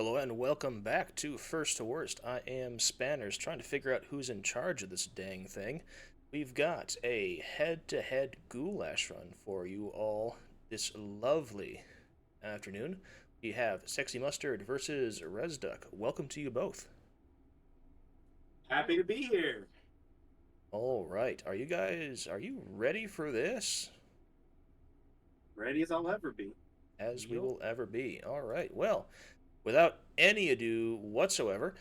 Hello and welcome back to First to Worst. I am Spanners, trying to figure out who's in charge of this dang thing. We've got a head-to-head goulash run for you all this lovely afternoon. We have Sexy Mustard versus Rezduck. Welcome to you both. Happy to be here. All right, are you ready for this? Ready as I'll ever be. As we will ever be. All right, well, without any ado whatsoever,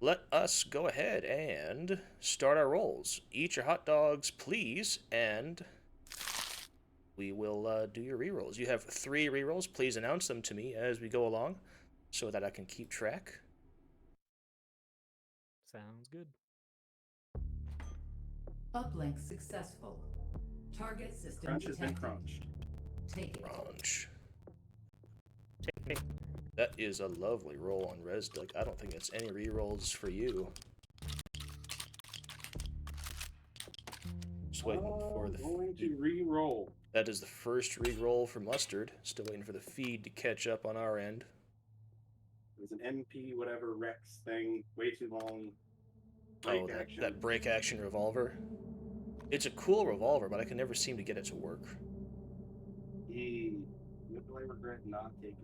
let us go ahead and start our rolls. Eat your hot dogs, please, and we will do your rerolls. You have 3 rerolls. Please announce them to me as we go along so that I can keep track. Sounds good. Uplink successful. Target system Crunch has been detected. crunched. Take it. Crunch. Take me. That is a lovely roll on Rezduck. I don't think that's any rerolls for you. Just waiting for the. Going to re-roll. That is the first reroll for Mustard. Still waiting for the feed to catch up on our end. It was an MP whatever Rex thing, way too long. Oh, that break action revolver. It's a cool revolver, but I can never seem to get it to work. What do I regret not taking this?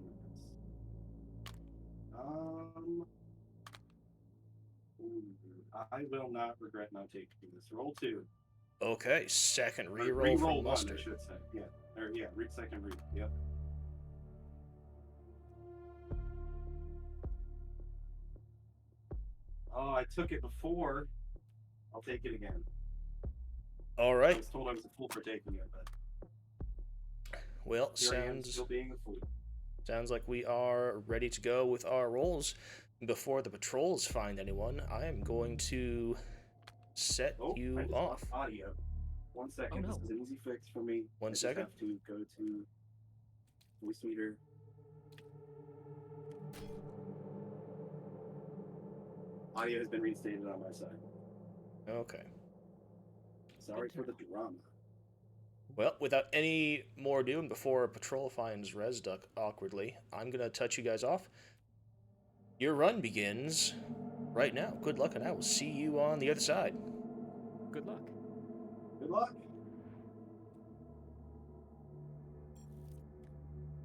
I will not regret not taking this. Roll 2. Okay, second reroll Re-roll for 1, Mustard. I should say. Yeah. Second read. Yep. Oh, I took it before. I'll take it again. All I right. was told I was a fool for taking it, but Well, here I am still being a fool. sounds like we are ready to go with our rolls. Before the patrols find anyone, I am going to set you I just off. lost audio. 1 second. Oh, no. This is an easy fix for me. One I second. just have to go to voice meter. Audio has been reinstated on my side. Okay. Sorry for the drama. Well, without any more ado, and before a patrol finds Rezduck awkwardly, I'm going to touch you guys off. Your run begins right now. Good luck, and I will see you on the other side. Good luck. Good luck.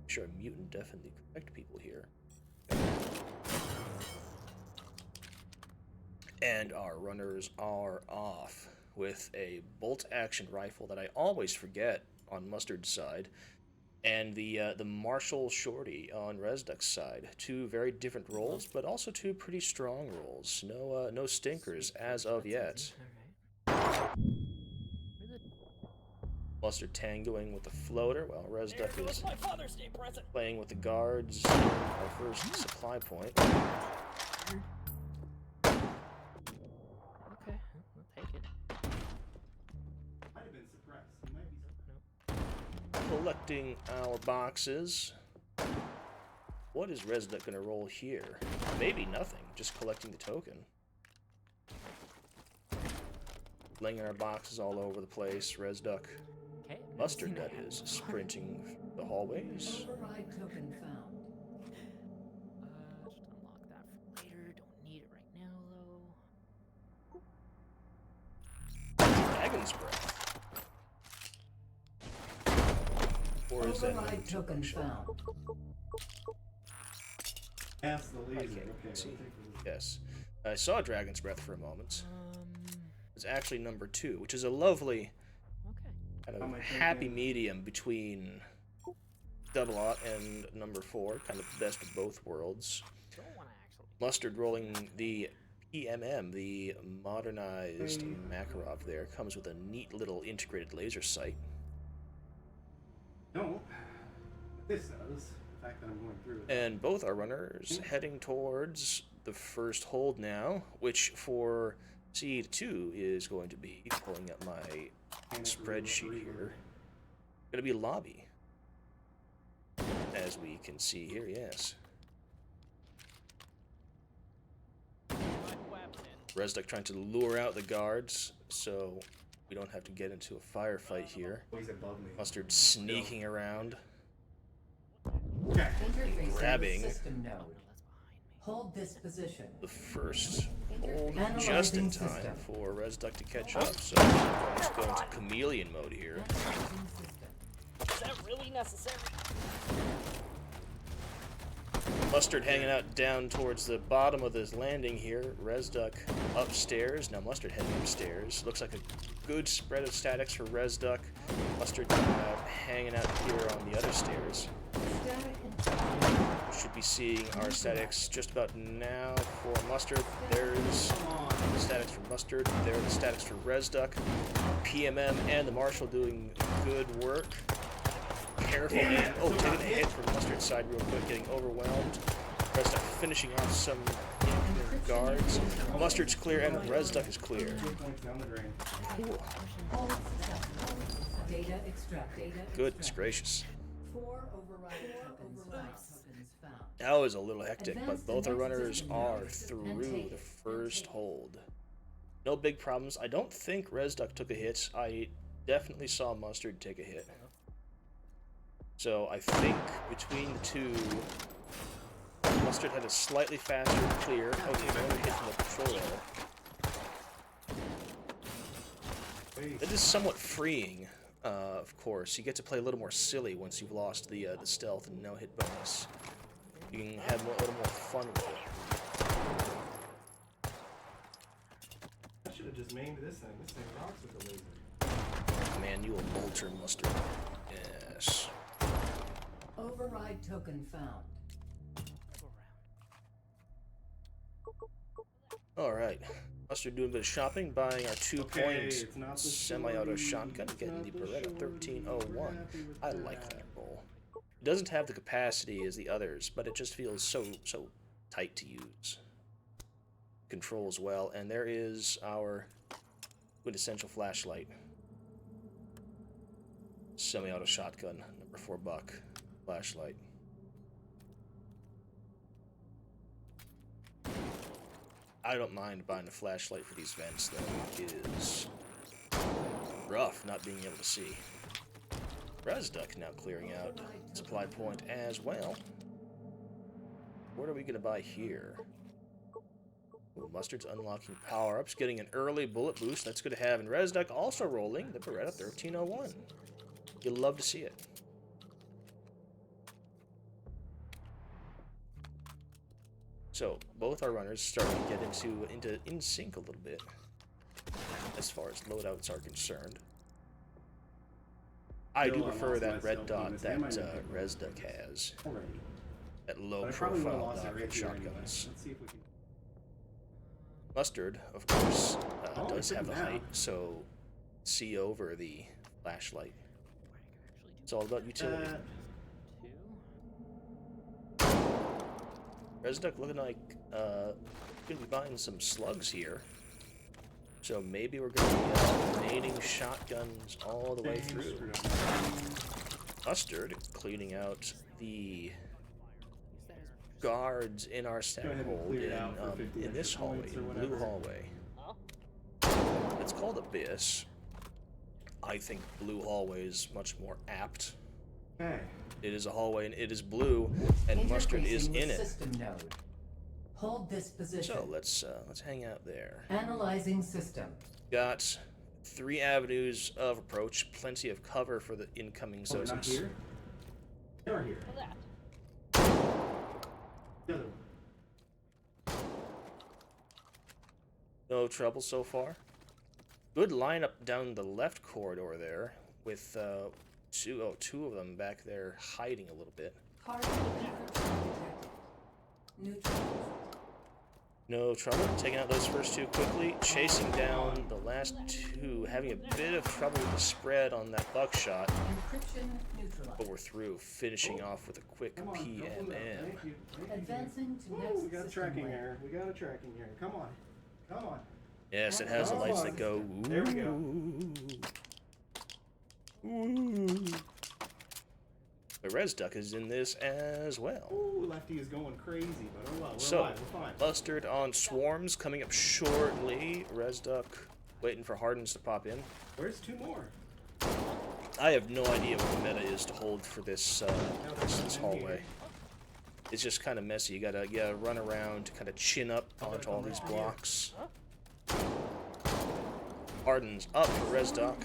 Sure, mute and deafen the correct people here. And our runners are off with a bolt-action rifle that I always forget on Mustard's side, and the Marshall Shorty on Rezduck's side. 2 very different rolls, but also 2 pretty strong rolls. No stinkers as of yet. Alright. Mustard tangoing with the floater, while Rezduck is my Father's Day present. playing with the guards. Our first supply point. Okay, I'll take it. Might have been suppressed. You might be Collecting our boxes. What is Rezduck gonna roll here? Maybe nothing, just collecting the token. Laying our boxes all over the place, Rezduck. Okay. Mustard, that is, sprinting the hallways. Override token found. Just unlock that for later. Don't need it right now, though. Dragon's Breath. Or is that Override token found. Pass the laser. I can't Okay. see. I'll take Yes. I saw Dragon's Breath for a moment. Um. It's actually number 2, which is a lovely Okay. kind How of am I happy thinking? medium between Double Aught and number 4, kind of best of both worlds. Don't want to actually. Mustard rolling the PMM, the modernized Makarov there, comes with a neat little integrated laser sight. No. What this does, the fact that I'm going through it. And both our runners heading towards the first hold now, which for Seed 2 is going to be, pulling up my spreadsheet here, going to be lobby. As we can see here, yes. Rezduck trying to lure out the guards so we don't have to get into a firefight here. He's above me. Mustard sneaking around. Okay. Interfacing Grabbing. with system node. No, that's behind me. Hold this position. The first hold Analyzing just in time system. for Rezduck to catch up, so let's go into chameleon mode here. Analyzing system. Is that really necessary? Mustard hanging out down towards the bottom of this landing here. Rezduck upstairs. Now Mustard heading upstairs. Looks like a good spread of statics for Rezduck. Mustard hanging out here on the other stairs. Static Should be seeing our statics just about now for Mustard. There's the statics for Mustard. There are the statics for Rezduck. PMM and the Marshal doing good work. Careful, and taking a hit from Mustard's side real quick, getting overwhelmed. Rezduck finishing off some guards. Mustard's clear and Rezduck is clear. 2 points down the drain. Cool. hold successful. Data extract. Data Goodness extract. gracious. 4 override tokens found. That was a little hectic, but both our runners are through the first hold. No big problems. I don't think Rezduck took a hit. I definitely saw Mustard take a hit. So I think between the two, Mustard had a slightly faster clear. Okay, another hit from the patrol there. It is somewhat freeing, of course. You get to play a little more silly once you've lost the stealth and no-hit bonus. You can have a little more fun with it. I should have just maimed this thing. This thing rocks with the laser. Manual bolter Mustard. Yes. Override token found. Alright. Mustard doing a bit of shopping, buying our 2-point it's not the semi-auto shorty, shotgun, it's getting not the the Beretta shorty, 1301. we're happy with I that. like that roll. It doesn't have the capacity as the others, but it just feels so tight to use. Controls well, and there is our quintessential flashlight. Semi-auto shotgun, number 4 buck flashlight. I don't mind buying a flashlight for these vents, though. It is rough not being able to see. Rezduck now clearing out supply point as well. What are we going to buy here? Ooh, Mustard's unlocking power-ups, getting an early bullet boost. That's good to have. And Rezduck also rolling the Beretta 1301. You'll love to see it. So, both our runners starting to get in sync a little bit as far as loadouts are concerned. I do prefer that red dot that Rezduck has. Already. That low But I probably would have profile lost dot it right with here anyway. shotguns. Let's see if we can. Mustard, of course, Oh, does look have at the that. height, so see over the flashlight. It's all about utility. Rezduck looking like gonna be buying some slugs here. So maybe we're gonna be mating shotguns all the way through. Screwed up. Mustard cleaning out the guards in our Go stack ahead and hold clear it out for 50 in this extra hallway, points or in the whatever. blue hallway. It's called Abyss. I think blue hallway is much more apt. Okay. It is a hallway and it is blue, and Mustard is Interfacing in with it. System node. Hold this position. So let's hang out there. Analyzing system. Got 3 avenues of approach, plenty of cover for the incoming Oh, we're not Zozas. here? They are here. That. The other one. No trouble so far. Good lineup down the left corridor there, with two of them back there hiding a little bit. Partial encryption detected. Neutralized. No trouble. Taking out those first 2 quickly. Chasing down the last 2. Having a bit of trouble with the spread on that buckshot. Encryption neutralized. But we're through. Finishing off with a quick Come on, go for that. PMM. Thank you. Thank you. Advancing to Woo, next we got a system tracking layer. error. We got a tracking error. Come on. Come on. Yes, it has the lights that go. There we go. Ooh. The Rezduck is in this as well. Ooh, Lefty is going crazy, but oh well, we're So, alive. We're fine. Mustard on Swarms coming up shortly. Rezduck waiting for Hardens to pop in. Where's 2 more? I have no idea what the meta is to hold for this hallway. It's just kind of messy. You gotta run around to kind of chin up onto all these blocks. Harden's up for Rezduck.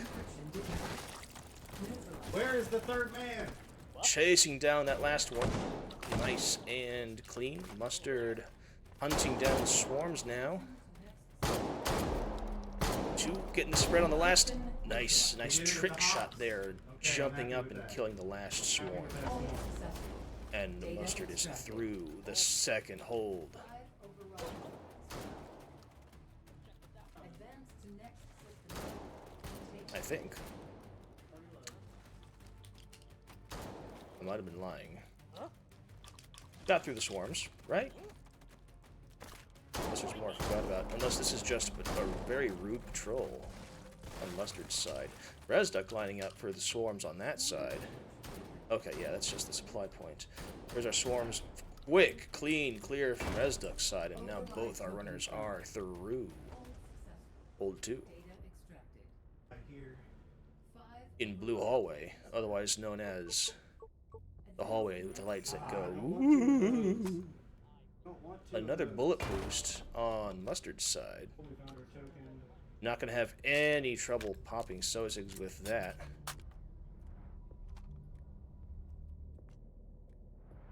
Where is the third man? Chasing down that last one. Nice and clean. Mustard hunting down swarms now. 2 getting the spread on the last. Nice trick shot there. Jumping up and killing the last swarm. And the Mustard is through the second hold. I think. I might have been lying. Got through the swarms, right? Unless there's more I forgot about. Unless this is just a very rude patrol on Mustard's side. Rezduck lining up for the swarms on that side. Okay, yeah, that's just the supply point. There's our swarms. Quick, clean, clear from Rezduck's side, and now both our runners are through. Hold 2. I hear. In Blue Hallway, otherwise known as the hallway with the lights that go. Another bullet boost on Mustard's side. Not going to have any trouble popping Sozigs with that.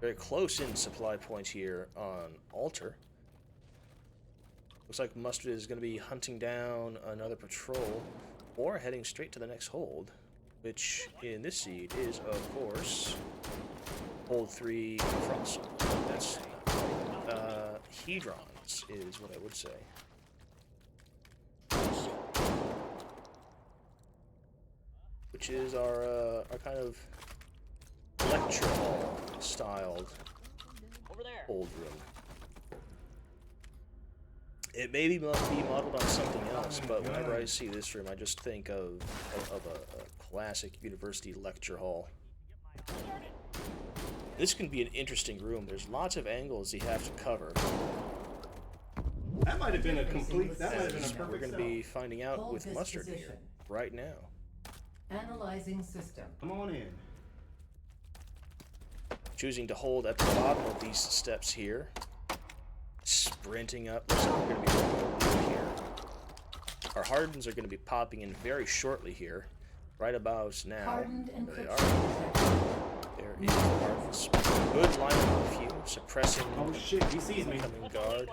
Very close in supply point here on Altar. Looks like Mustard is going to be hunting down another patrol or heading straight to the next hold, which in this seed is, of course, hold 3 Frost. That's Hedrons is what I would say. Which is our kind of lecture hall styled Over there. old room. It may be modeled on something else, but whenever I see this room, I just think of a classic university lecture hall. This can be an interesting room. There's lots of angles you have to cover. That might have been a complete. That might have been a And we're perfect. going to be finding out Hold with this Mustard position. here right now. Analyzing system. Come on in. Choosing to hold at the bottom of these steps here. Sprinting up. Looks like we're going to be running a loop here. Our Hardens are going to be popping in very shortly here. Right about now. Hardened There they encryption are. detected. There is the Hardens. Good line of few. Suppressing Oh shit, he sees me. incoming guard.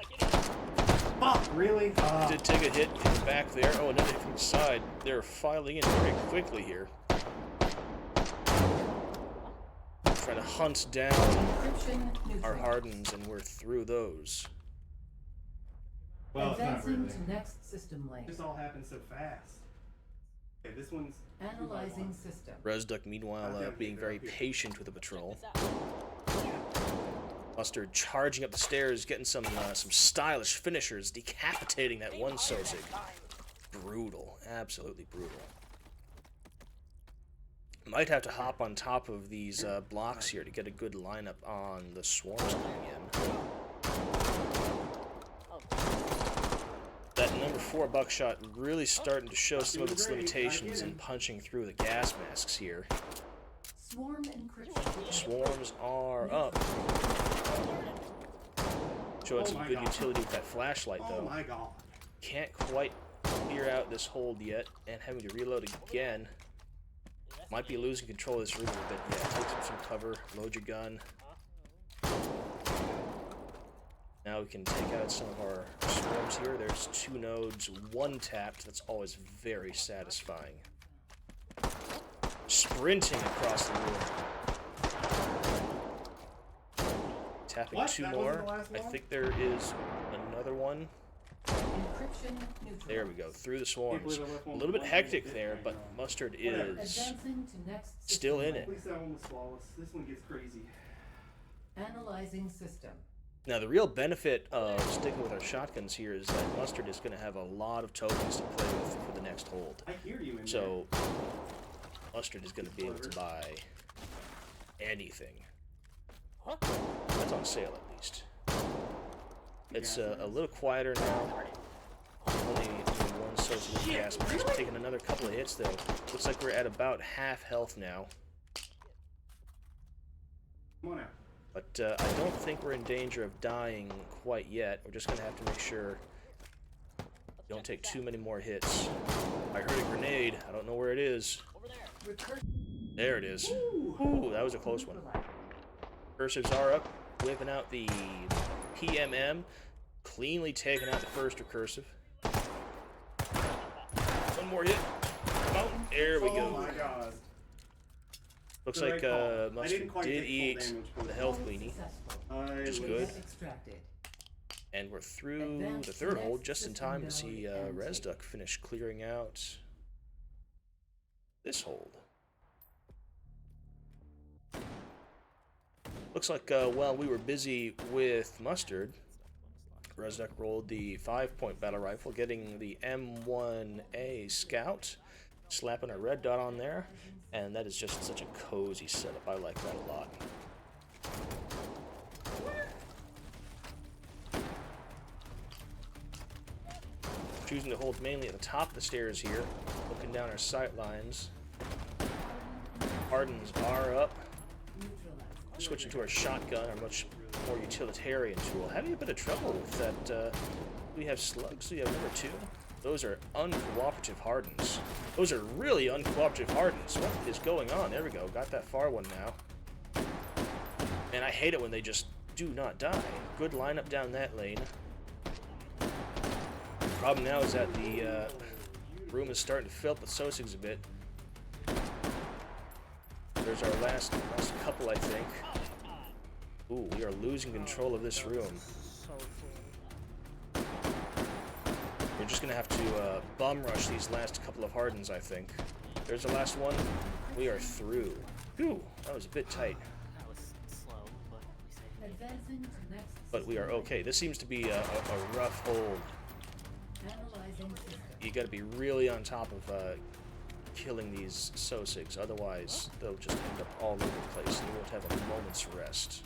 Fuck, really? Did take a hit in the back there. Oh, another hit from the side. They're filing in very quickly here. Trying to hunt down Encryption our neutralized. Hardens, and we're through those. Well, it's not Advancing really. to next system lane. This all happened so fast. Okay, this one's. Analyzing system. Rezduck, meanwhile, being very patient with the patrol. Mustard charging up the stairs, getting some stylish finishers, decapitating that one Sozig. Brutal, absolutely brutal. Might have to hop on top of these blocks here to get a good lineup on the swarms coming in. That number 4 buckshot really starting to show some of its limitations in punching through the gas masks here. Swarm encryption. Swarms are up. Showing some good utility with that flashlight, Oh though. my god. Can't quite clear out this hold yet, and having to reload again. Might be losing control of this room a bit. Yeah, take some cover, load your gun. Now we can take out some of our swarms here. There's 2 nodes, 1 tapped. That's always very satisfying. Sprinting across the room. Tapping What? 2 That more. wasn't the last I one? think there is another one. Encryption neutralized. There we go, through the swarms. believe I left A one little bit behind. hectic there, but Mustard Whatever. is Advancing to next system still in lane. it. At least that one was flawless. This one gets crazy. Analyzing system. Now, the real benefit of sticking with our shotguns here is that Mustard is going to have a lot of tokens to play with for the next hold. I hear you in So, Mustard is going to be able to buy anything. That's on sale, at least. It's a little quieter now. Only 1 social with gas mask. Taking another couple of hits, though. Looks like we're at about half health now. Come on out. But I don't think we're in danger of dying quite yet. We're just going to have to make sure we don't take too many more hits. I heard a grenade. I don't know where it is. Over there. There it is. Ooh, that was a close one. Cursives are up, whipping out the PMM, cleanly taking out the first recursive. One more hit. Come out. There we go. Oh my god. Looks The like right call. I Mustard didn't quite did take full eat damage, but- the health weenie, I which is was- good. Extracted. And we're through the third hold just in time to see Rezduck finish clearing out this hold. Looks like while we were busy with Mustard, Rezduck rolled the 5-point battle rifle, getting the M1A Scout, slapping a red dot on there, and that is just such a cozy setup. I like that a lot. Choosing to hold mainly at the top of the stairs here, looking down our sight lines. Hardens are up. Switching to our shotgun, our much more utilitarian tool. Having a bit of trouble with that. We have slugs. We have number 2. Those are uncooperative hardens. Those are really uncooperative hardens. What is going on? There we go. Got that far one now. And I hate it when they just do not die. Good lineup down that lane. Problem now is that the room is starting to fill up with Sosigs a bit. There's our last couple, I think. Ooh, we are losing control of this room. We're just gonna have to bum rush these last couple of hardens, I think. There's the last one. We are through. Ooh, that was a bit tight. That was slow, but we saved it. Advancing to next. But we are okay. This seems to be a rough hold. Analyzing system. You gotta be really on top of killing these Sosigs, otherwise they'll just end up all over the place and you won't have a moment's rest.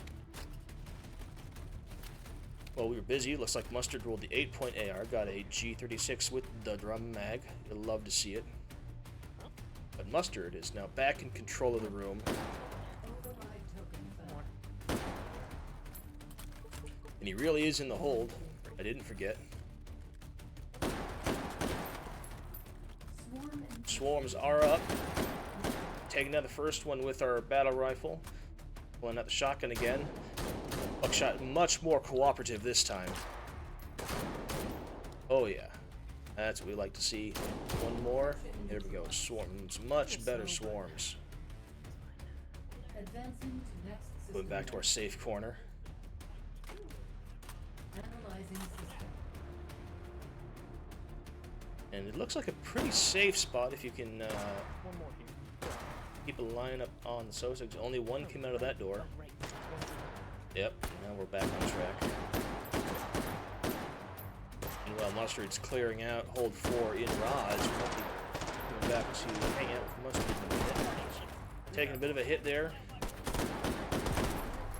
Well, we were busy. Looks like Mustard rolled the 8-point AR, got a G36 with the drum mag. You'll love to see it. But Mustard is now back in control of the room. Override token found. And he really is in the hold. I didn't forget. Swarms are up. Taking out the first one with our battle rifle. Pulling out the shotgun again. Buckshot much more cooperative this time. Oh yeah. That's what we like to see. One more. There we go. Swarms. Much better swarms. Advancing to next system. Going back to our safe corner. Analyzing system. And it looks like a pretty safe spot if you can One more here. keep a line up on the Sosigs. Only one came out of that door. Right. Yep, now we're back on track. And while Mustard's clearing out hold 4 in rods, we might be coming back to hang out with Mustard in a minute. Taking a bit of a hit there.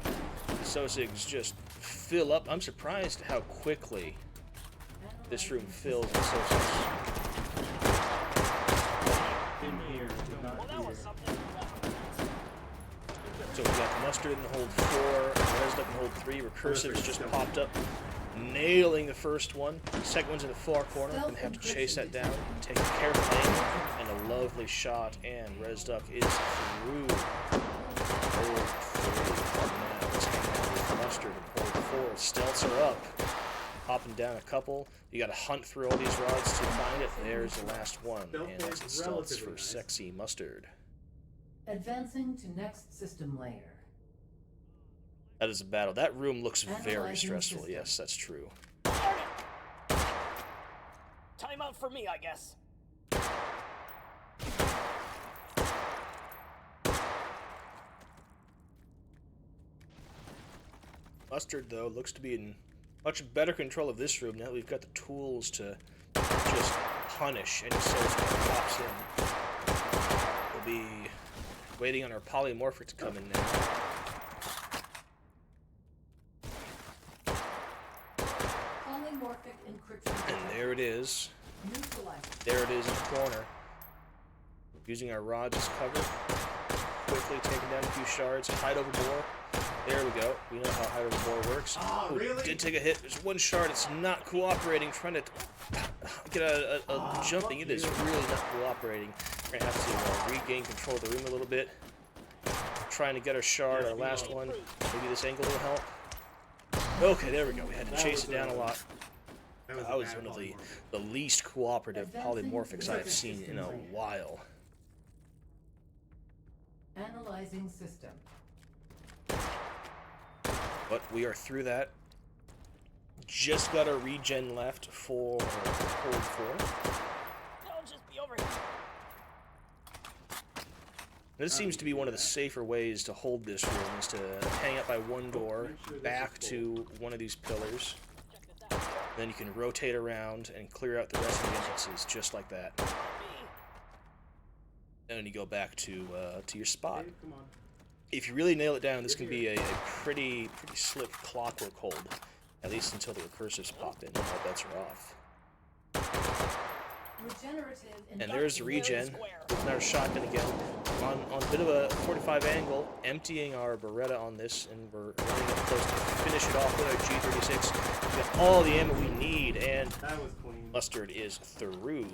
The Sosigs just fill up. I'm surprised how quickly this room fills with Sosigs. In here, did not Well, that here. was something. So we got Mustard in the hold 4, Rezduck in hold 3, Recursive's just popped up, nailing the first one. The second one's in the far corner, gonna have to chase that down, take a careful aim, and a lovely shot, and Rezduck is through. Hold 3. Now let's hang out with Mustard in hold 4. Stealths are up. Popping down a couple. You gotta hunt through all these rods to find it. There's the last one, and that's the stealths for sexy Mustard. Advancing to next system layer. That is a battle. That room looks very Analyzing stressful. system. Yes, that's true. Time out for me, I guess. Mustard, though, looks to be in much better control of this room now that we've got the tools to just punish any source that pops in. We'll be waiting on our polymorphic to come in now. Polymorphic encryption. And there it is. Neutralized. There it is in the corner. Using our rods as cover. quickly, taking down a few shards. Hide over more. There we go. We know how hide over more works. Oh, really? Did take a hit. There's one shard. It's not cooperating. Trying to get a jumping. It is really not cooperating. We're going to have to regain control of the room a little bit. Trying to get our shard, our last one. Maybe this angle will help. Okay, there we go. We had to chase it down a lot. That was one of the least cooperative polymorphics I've seen in a while. Analyzing system. But we are through that. Just got a regen left for hold 4. I'll just be over here. This seems to be one of the safer ways to hold this room, is to hang up by one door, back to one of these pillars. Then you can rotate around and clear out the rest of the entrances just like that. And then you go back to your spot. Come on. If you really nail it down, this can be a pretty slick clockwork hold, at least until the recursives pop in. All bets are off. And there's the regen. With our shotgun again. On a bit of a 45 angle, emptying our Beretta on this, and we're running up close to finish it off with our G36. We got all the ammo we need, and That was clean. Mustard is through.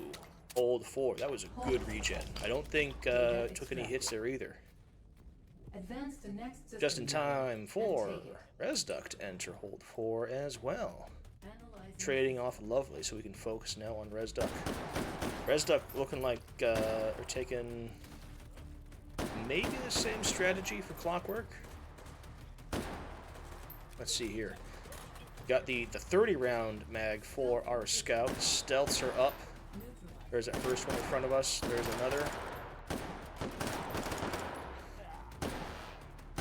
Hold 4. That was a good regen. I don't think it took any hits there either. Advance to next system. Just in time for And take it. Rezduck to enter hold 4 as well. Analyzing Trading off lovely, so we can focus now on Rezduck. Rezduck looking like they're taking maybe the same strategy for Clockwork. Let's see here. Got the 30 round mag for our scout. Stealths are up. There's that first one in front of us. There's another.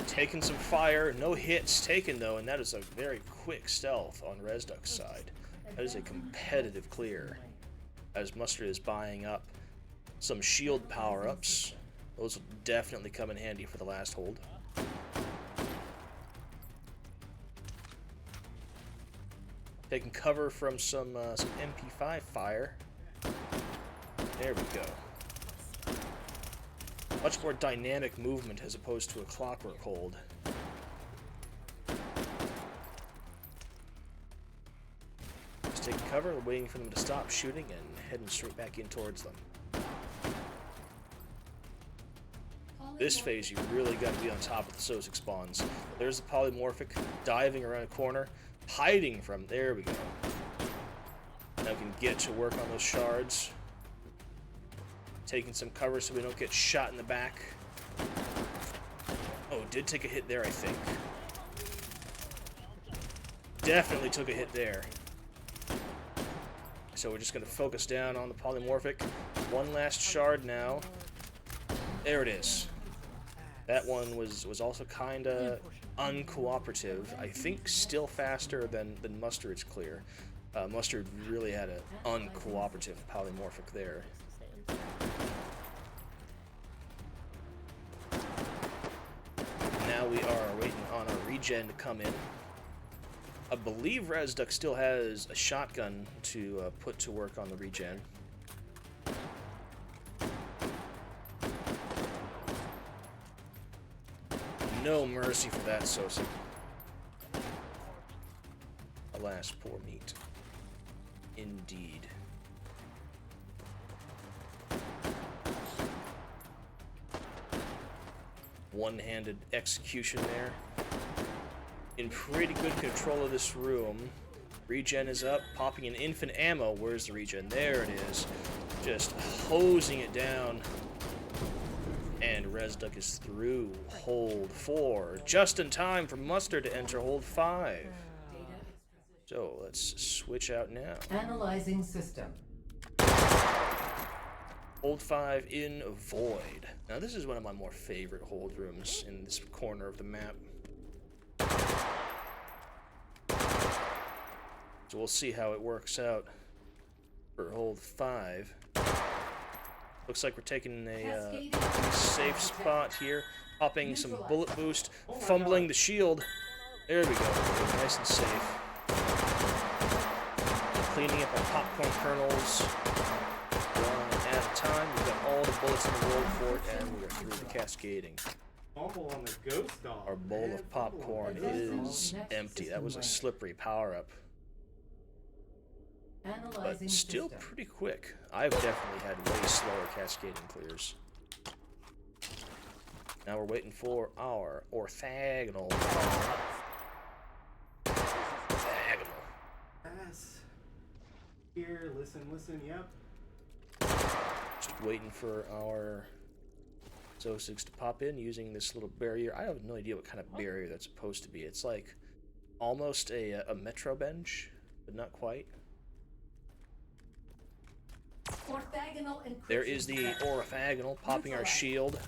Taking some fire. No hits taken though, and that is a very quick stealth on Rezduck's side. That is a competitive clear, as Mustard is buying up some shield power-ups. Those will definitely come in handy for the last hold. Taking cover from some MP5 fire. There we go. Much more dynamic movement as opposed to a clockwork hold. Just taking cover, waiting for them to stop shooting, and heading straight back in towards them. This phase, you really got to be on top of the Sosic spawns. There's the polymorphic diving around a corner, hiding from. There we go. Now we can get to work on those shards. Taking some cover so we don't get shot in the back. Oh, did take a hit there, I think. Definitely took a hit there. So we're just going to focus down on the polymorphic. One last shard now. There it is. That one was also kind of uncooperative. I think still faster than Mustard's clear. Mustard really had an uncooperative polymorphic there. Now we are waiting on our regen to come in. I believe Rezduck still has a shotgun to put to work on the regen. No mercy for that, Sosic. Alas, poor meat. Indeed. One-handed execution there. In pretty good control of this room. Regen is up, popping in infinite ammo. Where's the regen? There it is. Just hosing it down. And Rezduck is through hold 4. Just in time for Mustard to enter hold 5. So let's switch out now. Analyzing system. Hold 5 in Void. Now this is one of my more favorite hold rooms in this corner of the map. So we'll see how it works out for hold 5. Looks like we're taking a safe spot here. Popping some bullet boost. Fumbling the shield. There we go. Nice and safe. Cleaning up our popcorn kernels. One at a time. We've got all the bullets in the world for it, and we are through the cascading. Fumble on the ghost dog. Our bowl man. of Fumble on popcorn the ghost is dog. empty. That was a slippery power-up. Analyzing But still system. pretty quick. I've definitely had way slower cascading clears. Now we're waiting for our orthogonal. Orthogonal. Yes. Here, listen, yep. Just waiting for our Zosigs to pop in using this little barrier. I have no idea what kind of barrier that's supposed to be. It's like almost a metro bench, but not quite. Orthogonal encryption. There is the orthogonal popping our shield.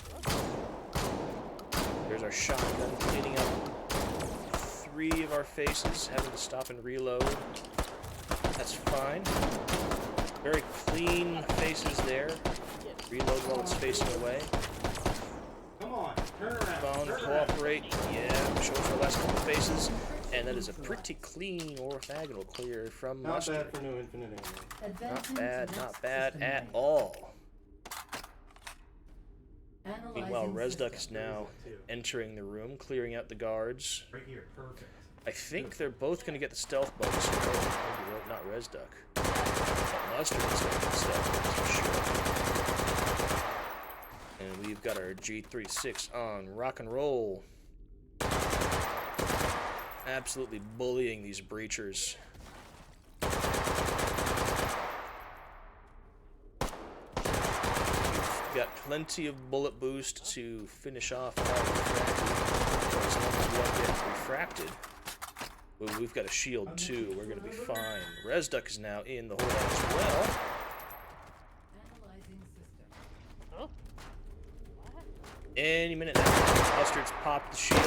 There's our shotgun cleaning up 3 of our faces, having to stop and reload. That's fine. Very clean faces there. Reload while it's facing away. Come on, turn around. Phone, turn around. cooperate. Yeah, show us our last couple faces. And that is a pretty clean orthogonal clear from Not Mustard. bad for no infinite ammo. Not Advancing bad, to not next bad system at range. all. Analyzing Meanwhile, Rezduck is system. now entering the room, clearing out the guards. Right here, perfect. I think they're both going to get the stealth bonus. Maybe not Rezduck. Mustard is going to get the stealth bonus for sure. And we've got our G36 on rock and roll. Absolutely bullying these breachers. We've got plenty of bullet boost to finish off our refracted. As long as we don't get refracted. Well, we've got a shield too. We're going to be fine. Rezduck is now in the horde as well. Analyzing system. Huh? Any minute now. Mustard's popped the shield.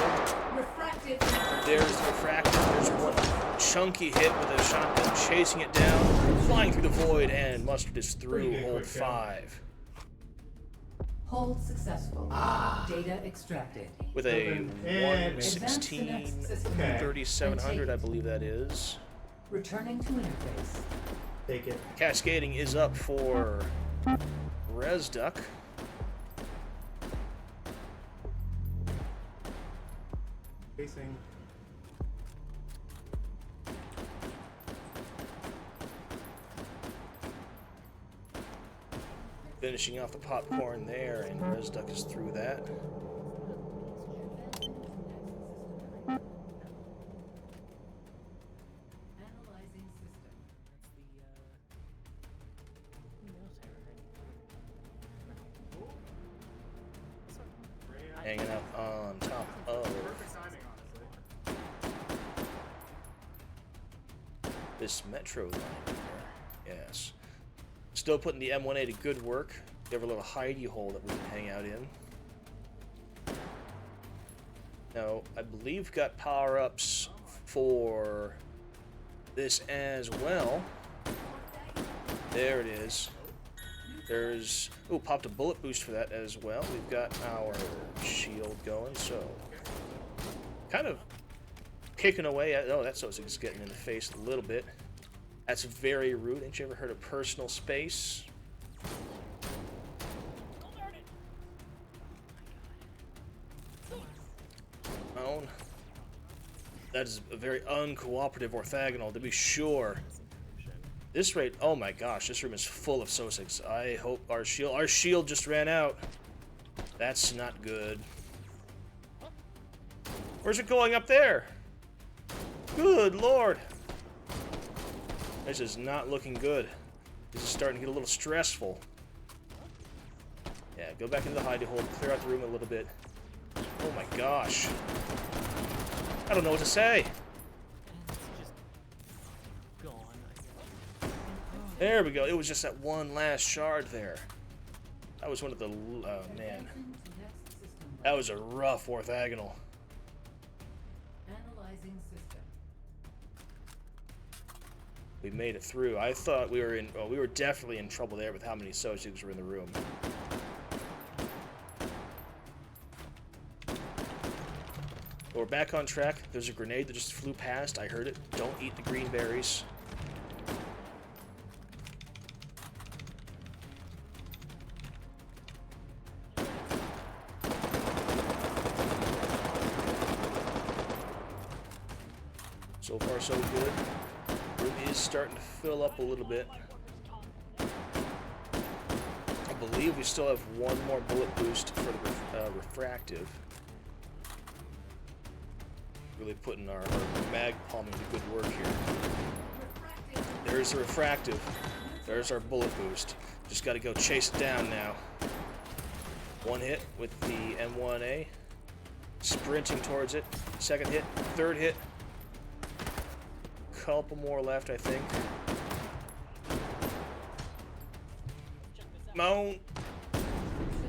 Refracted. There's the refractor. There's one chunky hit with a shotgun chasing it down, flying through the void, and Mustard is through Pretty good hold quick kill. 5 Hold successful. Data extracted. with a And- 116 Advance to next system. Okay. 3700, I believe that is. Returning to interface. Take it. Cascading is up for Rezduck. Facing. Finishing off the popcorn there, and Rezduck is through that. Analyzing system. Hanging out on top of Perfect timing, honestly. this metro line here. Yes. Still putting the M1A to good work. We have a little hidey hole that we can hang out in. Now, I believe we've got power-ups for this as well. There it is. There's... Oh, popped a bullet boost for that as well. We've got our shield going, so... Kind of kicking away at... Oh, that's also just getting in the face a little bit. That's very rude. Ain't you ever heard of personal space? Own. That is a very uncooperative orthogonal, to be sure. This rate, oh my gosh, this room is full of Zosigs. I hope our shield just ran out. That's not good. Where's it going up there? Good lord. This is not looking good. This is starting to get a little stressful. Yeah, go back into the hidey hole, clear out the room a little bit. Oh my gosh. I don't know what to say. There we go. It was just that one last shard there. That was one of the... Oh, man. Advancing to next system. That was a rough orthogonal. Analyzing system. We made it through. I thought we were in... Well, we were definitely in trouble there with how many Zosigs were in the room. But we're back on track. There's a grenade that just flew past. I heard it. Don't eat the green berries. So far, so good. Room is starting to fill up a little bit. I believe we still have one more bullet boost for the refractive. Really putting our mag palming to good work here. There's the refractive. There's our bullet boost. Just got to go chase it down now. One hit with the M1A. Sprinting towards it. Second hit. Third hit. Couple more left, I think. Moan.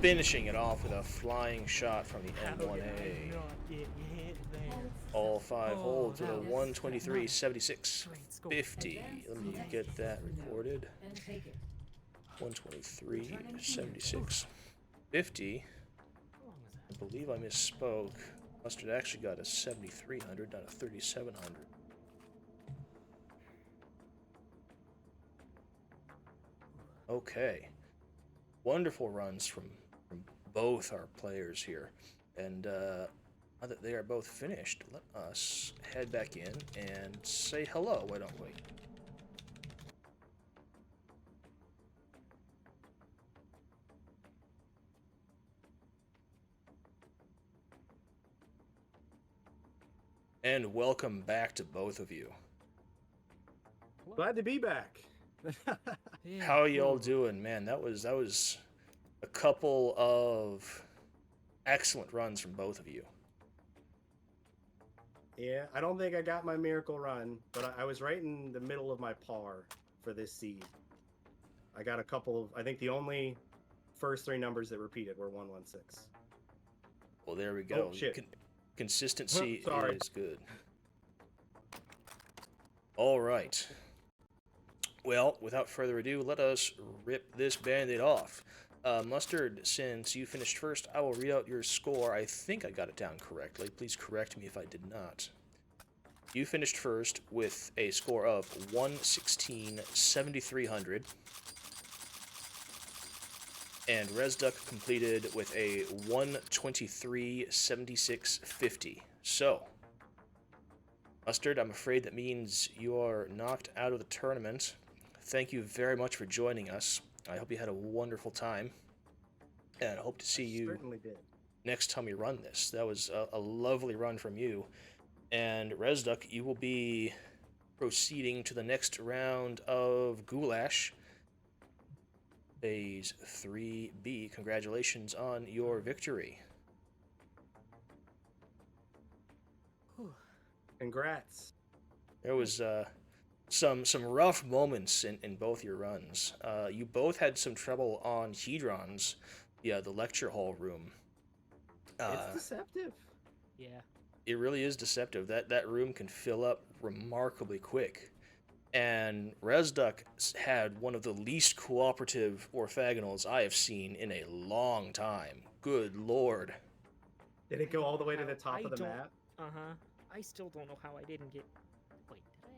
Finishing it off with a flying shot from the M1A. All 5 holds with a 123, 76, 50. Let me get that recorded. 123, 76, 50. I believe I misspoke. Mustard actually got a 7,300, not a 3,700. Okay. Wonderful runs from both our players here. And now that they are both finished, let us head back in and say hello, why don't we? And welcome back to both of you. Glad to be back. How are y'all doing? Man, that was a couple of excellent runs from both of you. Yeah, I don't think I got my miracle run, but I was right in the middle of my par for this seed. I got a couple of, I think the only first 3 numbers that repeated were 116. Well, there we go. Oh, shit. Consistency Sorry. is good. All right. Well, without further ado, let us rip this Band-Aid off. Mustard, since you finished first, I will read out your score. I think I got it down correctly. Please correct me if I did not. You finished first with a score of 116, 7,300. And Rezduck completed with a 123, 76, 50. So, Mustard, I'm afraid that means you are knocked out of the tournament. Thank you very much for joining us. I hope you had a wonderful time. And I hope to see you Certainly did. next time we run this. That was a lovely run from you. And Rezduck, you will be proceeding to the next round of Goulash. Phase 3B. Congratulations on your victory. Congrats. There was some rough moments in both your runs. You both had some trouble on Hedrons, the lecture hall room. It's deceptive. Yeah. It really is deceptive. That room can fill up remarkably quick. And Rezduck had one of the least cooperative orthogonals I have seen in a long time. Good lord. Did it go all the way to the top of the map? Uh-huh. I still don't know how I didn't get... Wait, did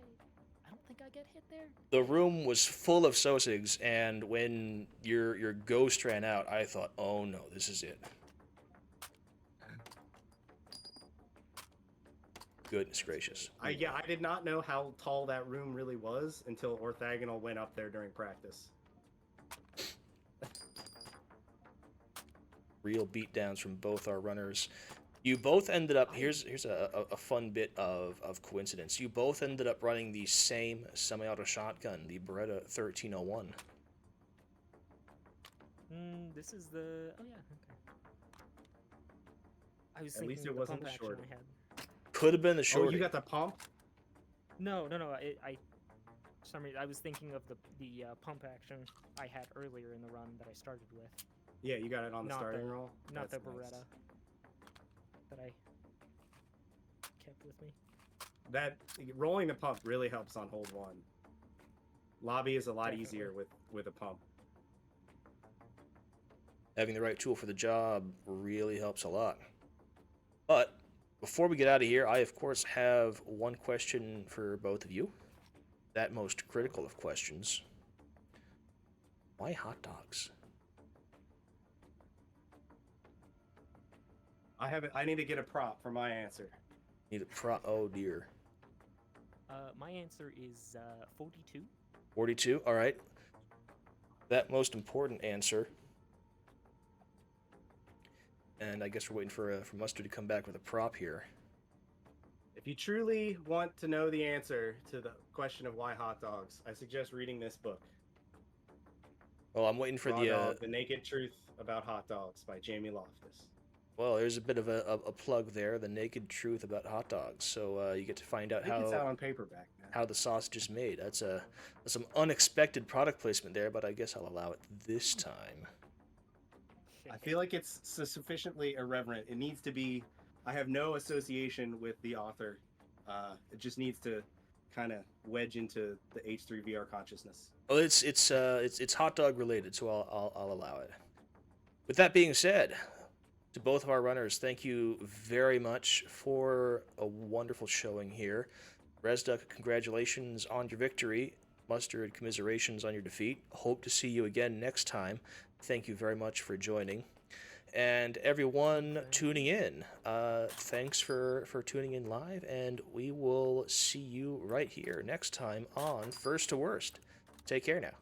I don't think I get hit there. The room was full of Sosigs, and when your ghost ran out, I thought, oh no, this is it. Goodness gracious. I did not know how tall that room really was until orthogonal went up there during practice. Real beatdowns from both our runners. You both ended up, here's a fun bit of coincidence. You both ended up running the same semi-auto shotgun, the Beretta 1301. This is the... Oh, yeah, okay. I was At thinking least it of the wasn't pump the action short. I had. Could have been the Oh, shorty. you got the pump? No, for some reason, I was thinking of the pump action I had earlier in the run that I started with. Yeah, you got it on the Not starting the- roll? Not That's the nice. Beretta that I kept with me. That rolling the pump really helps on hold 1. Lobby is a lot Definitely. easier with a pump. Having the right tool for the job really helps a lot. But before we get out of here, I of course have one question for both of you. That most critical of questions. Why hot dogs? I need to get a prop for my answer. Need a pro. Oh dear. My answer is 42. 42. All right. That most important answer. And I guess we're waiting for Mustard to come back with a prop here. If you truly want to know the answer to the question of why hot dogs, I suggest reading this book. Well, I'm waiting for Raw the. Dog, The Naked Truth About Hot Dogs by Jamie Loftus. Well, there's a bit of a plug there. The naked truth about hot dogs. So you get to find out I think it's out how on paperback now. how the sausage is made. That's some unexpected product placement there, but I guess I'll allow it this time. I feel like it's sufficiently irreverent. It needs to be. I have no association with the author. It just needs to kind of wedge into the H3 VR consciousness. Well, it's hot dog related, so I'll allow it. With that being said, to both of our runners, thank you very much for a wonderful showing here. Rezduck, congratulations on your victory. Mustard, commiserations on your defeat. Hope to see you again next time. Thank you very much for joining. And everyone tuning in, thanks for tuning in live, and we will see you right here next time on First to Worst. Take care now.